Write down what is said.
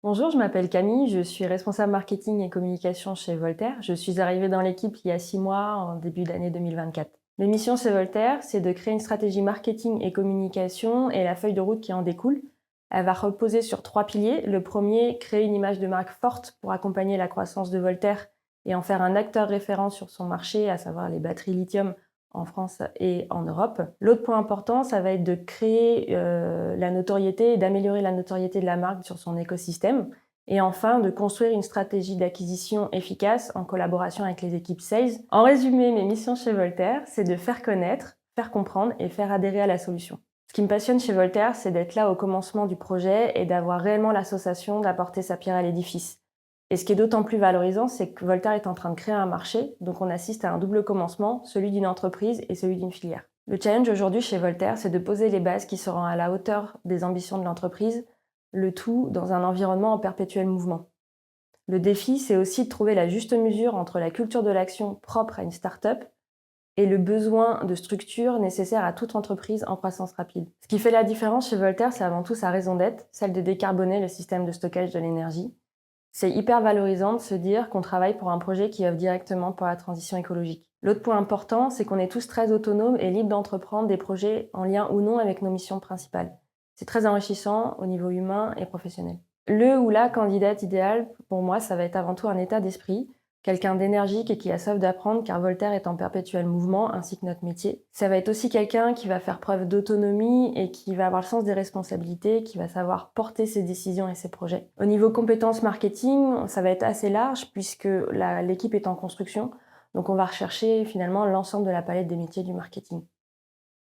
Bonjour, je m'appelle Camille, je suis responsable marketing et communication chez Voltaire. Je suis arrivée dans l'équipe il y a 6 mois, en début d'année 2024. Mes missions chez Voltaire, c'est de créer une stratégie marketing et communication et la feuille de route qui en découle. Elle va reposer sur 3 piliers. Le premier, créer une image de marque forte pour accompagner la croissance de Voltaire et en faire un acteur référent sur son marché, à savoir les batteries lithium en France et en Europe. L'autre point important, ça va être de créer la notoriété et d'améliorer la notoriété de la marque sur son écosystème. Et enfin, de construire une stratégie d'acquisition efficace en collaboration avec les équipes sales. En résumé, mes missions chez Voltaire, c'est de faire connaître, faire comprendre et faire adhérer à la solution. Ce qui me passionne chez Voltaire, c'est d'être là au commencement du projet et d'avoir réellement la sensation d'apporter sa pierre à l'édifice. Et ce qui est d'autant plus valorisant, c'est que Voltaire est en train de créer un marché, donc on assiste à un double commencement, celui d'une entreprise et celui d'une filière. Le challenge aujourd'hui chez Voltaire, c'est de poser les bases qui seront à la hauteur des ambitions de l'entreprise, le tout dans un environnement en perpétuel mouvement. Le défi, c'est aussi de trouver la juste mesure entre la culture de l'action propre à une start-up et le besoin de structure nécessaire à toute entreprise en croissance rapide. Ce qui fait la différence chez Voltaire, c'est avant tout sa raison d'être, celle de décarboner le système de stockage de l'énergie. C'est hyper valorisant de se dire qu'on travaille pour un projet qui œuvre directement pour la transition écologique. L'autre point important, c'est qu'on est tous très autonomes et libres d'entreprendre des projets en lien ou non avec nos missions principales. C'est très enrichissant au niveau humain et professionnel. Le ou la candidate idéale, pour moi, ça va être avant tout un état d'esprit, quelqu'un d'énergique et qui a soif d'apprendre, car Voltaire est en perpétuel mouvement, ainsi que notre métier. Ça va être aussi quelqu'un qui va faire preuve d'autonomie et qui va avoir le sens des responsabilités, qui va savoir porter ses décisions et ses projets. Au niveau compétences marketing, ça va être assez large puisque l'équipe est en construction, donc on va rechercher finalement l'ensemble de la palette des métiers du marketing.